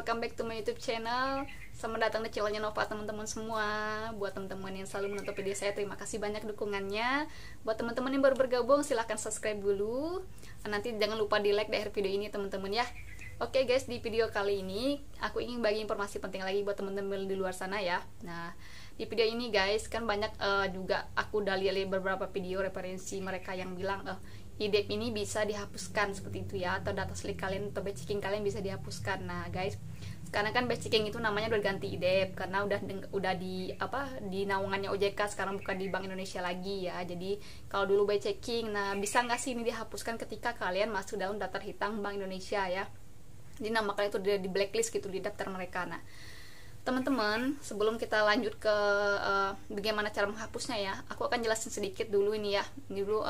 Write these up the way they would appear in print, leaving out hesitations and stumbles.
welcome back to my YouTube channel. Selamat datang di channelnya Nova teman-teman semua. Buat teman-teman yang selalu menonton video saya, terima kasih banyak dukungannya. Buat teman-teman yang baru bergabung, silahkan subscribe dulu. Nanti jangan lupa di like di akhir video ini teman-teman ya. Oke guys, di video kali ini aku ingin bagi informasi penting lagi buat teman-teman di luar sana ya. Nah, di video ini guys, kan banyak juga aku udah lihat beberapa video referensi mereka yang bilang IDEP ini bisa dihapuskan seperti itu ya, atau data slik kalian atau batch checking kalian bisa dihapuskan. Nah guys, sekarang kan batch checking itu namanya udah ganti IDEP karena udah di naungannya OJK, sekarang bukan di Bank Indonesia lagi ya. Jadi kalau dulu batch checking, nah bisa nggak sih ini dihapuskan ketika kalian masuk dalam daftar hitam Bank Indonesia ya. Jadi nama kalian itu di blacklist gitu di daftar mereka. Nah teman-teman, sebelum kita lanjut ke bagaimana cara menghapusnya ya, aku akan jelasin sedikit dulu ini ya. Ini dulu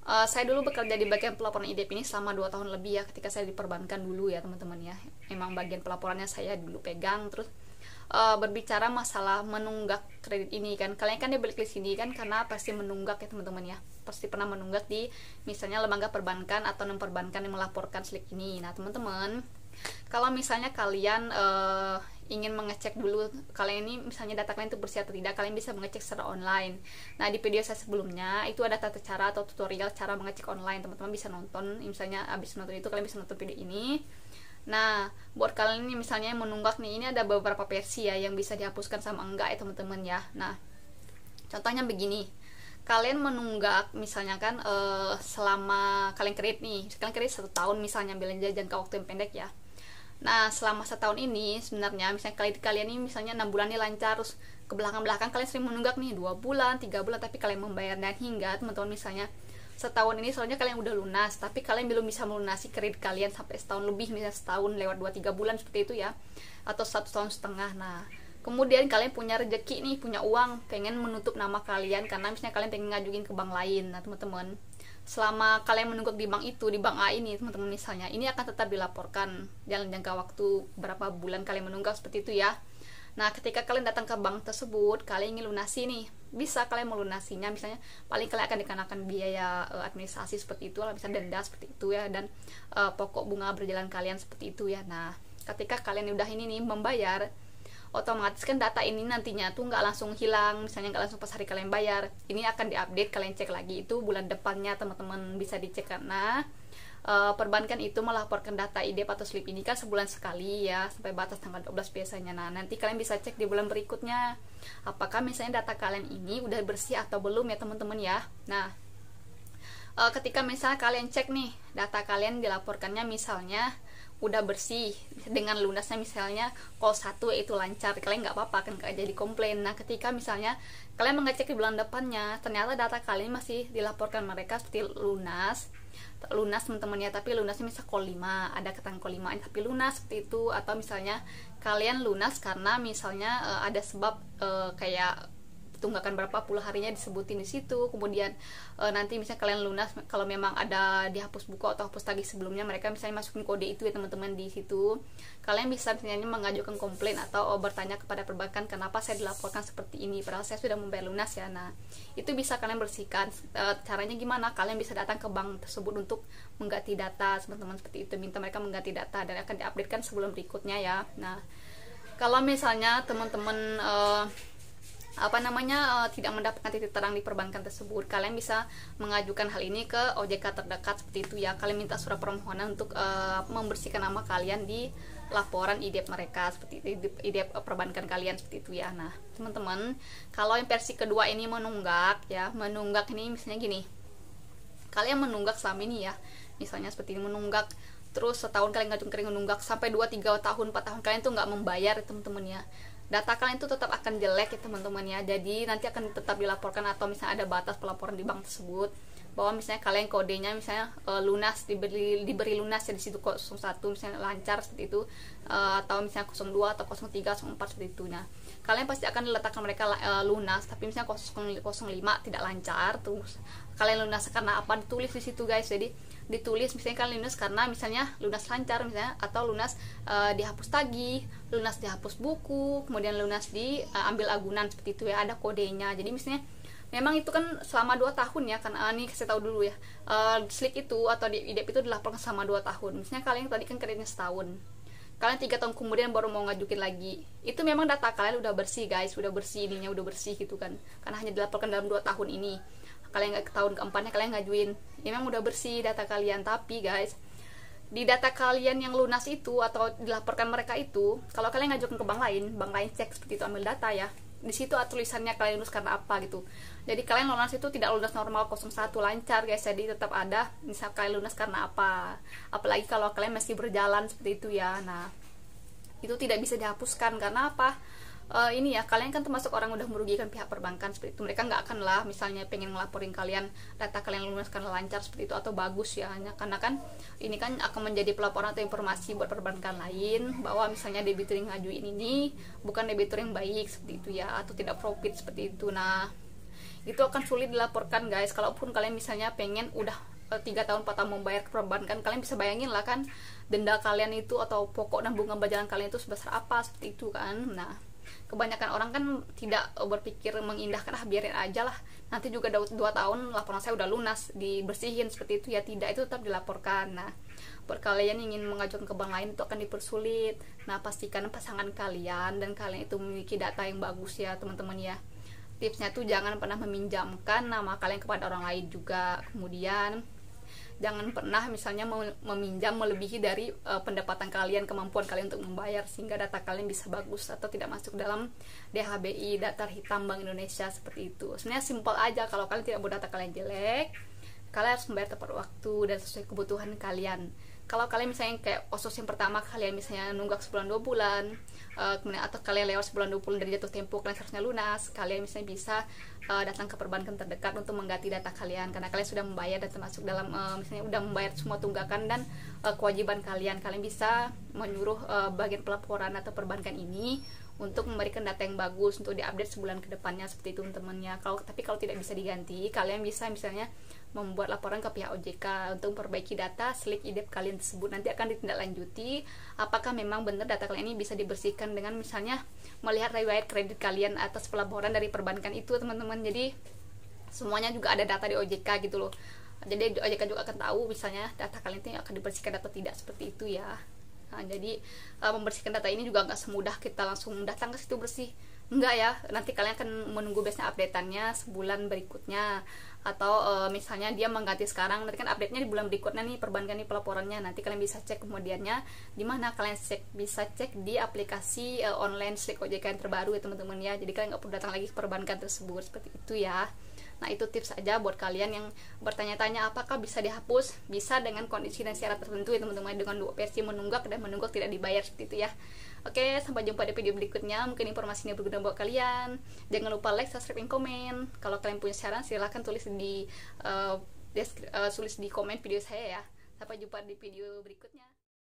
saya dulu bekerja di bagian pelaporan IDEP ini selama 2 tahun lebih ya, ketika saya diperbankan dulu ya teman-teman ya. Emang bagian pelaporannya saya dulu pegang. Terus berbicara masalah menunggak kredit ini kan, kalian kan di blacklist ini kan karena pasti menunggak ya teman-teman ya, pasti pernah menunggak di misalnya lembaga perbankan atau non perbankan yang melaporkan slik ini. Nah teman-teman, kalau misalnya kalian ingin mengecek dulu kalian ini misalnya data kalian itu bersih atau tidak, kalian bisa mengecek secara online. Nah di video saya sebelumnya itu ada tata cara atau tutorial cara mengecek online, teman-teman bisa nonton. Misalnya abis nonton itu kalian bisa nonton video ini. Nah buat kalian ini misalnya yang menunggak nih, ini ada beberapa versi ya yang bisa dihapuskan sama enggak ya teman-teman ya. Nah contohnya begini, kalian menunggak misalnya kan selama kalian kredit nih, kalian kredit 1 tahun misalnya, ambilnya jangka waktu yang pendek ya. Nah selama 1 tahun ini sebenarnya misalnya kalian ini misalnya 6 bulan nih lancar, terus ke belakang kalian sering menunggak nih 2 bulan, 3 bulan, tapi kalian membayar, dan hingga teman-teman misalnya setahun ini soalnya kalian udah lunas tapi kalian belum bisa melunasi kredit kalian sampai setahun lebih, misalnya setahun lewat 2-3 bulan seperti itu ya, atau 1 tahun setengah. Nah kemudian kalian punya rezeki nih, punya uang, pengen menutup nama kalian karena misalnya kalian pengen ngajuin ke bank lain. Nah teman-teman, selama kalian menunggak di bank itu, di bank A ini teman-teman misalnya, ini akan tetap dilaporkan dalam jangka waktu berapa bulan kalian menunggak seperti itu ya. Nah ketika kalian datang ke bank tersebut, kalian ingin lunasi nih, bisa kalian melunasinya, misalnya paling kalian akan dikenakan biaya administrasi seperti itu, bisa denda seperti itu ya, dan pokok bunga berjalan kalian seperti itu ya. Nah ketika kalian udah ini nih membayar, otomatis kan data ini nantinya tuh nggak langsung hilang, misalnya nggak langsung pas hari kalian bayar, ini akan diupdate, kalian cek lagi itu bulan depannya teman-teman bisa dicek. Karena perbankan itu melaporkan data IDEP atau slip ini kan sebulan sekali ya, sampai batas tanggal 12 biasanya. Nah nanti kalian bisa cek di bulan berikutnya apakah misalnya data kalian ini udah bersih atau belum ya teman-teman ya. Nah ketika misalnya kalian cek nih data kalian dilaporkannya misalnya udah bersih dengan lunasnya, misalnya call 1 itu lancar, kalian nggak apa-apa kan, nggak jadi komplain. Nah ketika misalnya kalian mengecek di bulan depannya, ternyata data kalian masih dilaporkan mereka seperti lunas teman-teman ya, tapi lunasnya misal call 5, ada keterangan call 5 tapi lunas seperti itu. Atau misalnya kalian lunas karena misalnya ada sebab kayak tunggakan berapa puluh harinya disebutin di situ. Kemudian nanti misalnya kalian lunas kalau memang ada dihapus buku atau hapus tagih sebelumnya, mereka misalnya masukin kode itu ya teman-teman di situ. Kalian bisa misalnya mengajukan komplain atau bertanya kepada perbankan kenapa saya dilaporkan seperti ini padahal saya sudah membayar lunas ya. Nah itu bisa kalian bersihkan. Caranya gimana? Kalian bisa datang ke bank tersebut untuk mengganti data teman-teman seperti itu, minta mereka mengganti data dan akan diupdate kan sebelum berikutnya ya. Nah kalau misalnya teman-teman tidak mendapatkan titik terang di perbankan tersebut, kalian bisa mengajukan hal ini ke OJK terdekat seperti itu ya. Kalian minta surat permohonan untuk membersihkan nama kalian di laporan IDEP mereka, seperti itu, IDEP perbankan kalian seperti itu ya. Nah teman-teman, kalau yang versi kedua ini menunggak ya, menunggak ini misalnya gini, kalian menunggak selama ini ya, misalnya seperti ini, menunggak terus setahun kalian ngajukan menunggak sampai 2-3 tahun 4 tahun kalian tuh nggak membayar teman-teman ya. Data kalian itu tetap akan jelek ya teman-teman ya, jadi nanti akan tetap dilaporkan, atau misalnya ada batas pelaporan di bank tersebut bahwa misalnya kalian kodenya misalnya lunas, diberi lunas ya di situ 01 misalnya lancar seperti itu, atau misalnya 02 atau 03 04 seperti itu. Nah kalian pasti akan diletakkan mereka lunas, tapi misalnya 05 tidak lancar, terus kalian lunas karena apa, ditulis di situ guys. Jadi ditulis misalnya kalian lunas karena misalnya lunas lancar misalnya, atau lunas dihapus tagih, lunas dihapus buku, kemudian lunas diambil agunan seperti itu ya, ada kodenya. Jadi misalnya memang itu kan selama 2 tahun ya, kan ini kasih tahu dulu ya, slik itu atau IDEP itu dilaporkan selama 2 tahun. Misalnya kalian tadi kan kreditnya setahun, kalian 3 tahun kemudian baru mau ngajukin lagi, itu memang data kalian udah bersih guys, udah bersih ininya, udah bersih gitu kan, karena hanya dilaporkan dalam 2 tahun ini. Kalian nggak ke tahun keempatnya kalian ngajuin, ya memang udah bersih data kalian. Tapi guys, di data kalian yang lunas itu atau dilaporkan mereka itu, kalau kalian ngajukan ke bank lain cek seperti itu, ambil data ya, di situ tulisannya kalian lulus karena apa gitu. Jadi kalian lunas itu tidak lunas normal 01 lancar guys, jadi tetap ada misal kalian lunas karena apa. Apalagi kalau kalian masih berjalan seperti itu ya. Nah, itu tidak bisa dihapuskan karena apa? Ini ya, kalian kan termasuk orang udah merugikan pihak perbankan seperti itu. Mereka nggak akan lah misalnya pengen ngelaporin kalian data kalian lunas karena lancar seperti itu atau bagus ya, hanya karena kan ini kan akan menjadi pelaporan atau informasi buat perbankan lain bahwa misalnya debitur yang ngajuin ini bukan debitur yang baik seperti itu ya, atau tidak profit seperti itu. Nah, itu akan sulit dilaporkan guys. Kalaupun kalian misalnya pengen udah 3 tahun 4 tahun membayar ke perbankan, kalian bisa bayangin lah kan denda kalian itu atau pokok dan bunga berjalan kalian itu sebesar apa seperti itu kan. Nah, kebanyakan orang kan tidak berpikir mengindahkan, biarin aja lah, nanti juga 2 tahun laporan saya udah lunas, dibersihin seperti itu ya. Tidak, itu tetap dilaporkan. Nah, buat kalian yang ingin mengajukan ke bank lain itu akan dipersulit. Nah, pastikan pasangan kalian dan kalian itu memiliki data yang bagus ya teman-teman ya. Tipsnya tuh jangan pernah meminjamkan nama kalian kepada orang lain juga. Kemudian jangan pernah misalnya meminjam melebihi dari pendapatan kalian, kemampuan kalian untuk membayar, sehingga data kalian bisa bagus atau tidak masuk dalam DHBI, daftar hitam Bank Indonesia seperti itu. Sebenarnya simpel aja, kalau kalian tidak mau data kalian jelek, kalian harus membayar tepat waktu dan sesuai kebutuhan kalian. Kalau kalian misalnya kayak OSOS yang pertama, kalian misalnya nunggak sebulan 2 bulan, kemudian atau kalian lewat sebulan 2 bulan dari jatuh tempo kalian seharusnya lunas, kalian misalnya bisa datang ke perbankan terdekat untuk mengganti data kalian, karena kalian sudah membayar dan termasuk dalam misalnya udah membayar semua tunggakan dan kewajiban kalian. Kalian bisa menyuruh bagian pelaporan atau perbankan ini untuk memberikan data yang bagus untuk diupdate sebulan ke depannya seperti itu teman-temannya. Tapi kalau tidak bisa diganti, kalian bisa misalnya membuat laporan ke pihak OJK untuk memperbaiki data slik IDEP kalian tersebut. Nanti akan ditindaklanjuti apakah memang benar data kalian ini bisa dibersihkan dengan misalnya melihat riwayat kredit kalian atas pelaporan dari perbankan itu teman-teman. Jadi semuanya juga ada data di OJK gitu loh. Jadi OJK juga akan tahu misalnya data kalian itu akan dibersihkan atau tidak seperti itu ya. Nah, jadi membersihkan data ini juga nggak semudah kita langsung datang ke situ bersih, enggak ya. Nanti kalian akan menunggu biasanya updateannya sebulan berikutnya, atau misalnya dia mengganti sekarang, nanti kan update-nya di bulan berikutnya nih perbankan nih pelaporannya. Nanti kalian bisa cek kemudiannya di mana, kalian bisa cek di aplikasi online slik OJK yang terbaru ya teman-teman ya. Jadi kalian nggak perlu datang lagi ke perbankan tersebut seperti itu ya. Nah, itu tips aja buat kalian yang bertanya-tanya apakah bisa dihapus. Bisa dengan kondisi dan syarat tertentu ya teman-teman, dengan 2 versi, menunggak dan menunggak tidak dibayar seperti itu ya. Oke, sampai jumpa di video berikutnya. Mungkin informasi ini berguna buat kalian. Jangan lupa like, subscribe, dan komen. Kalau kalian punya saran silahkan tulis di komen video saya ya. Sampai jumpa di video berikutnya.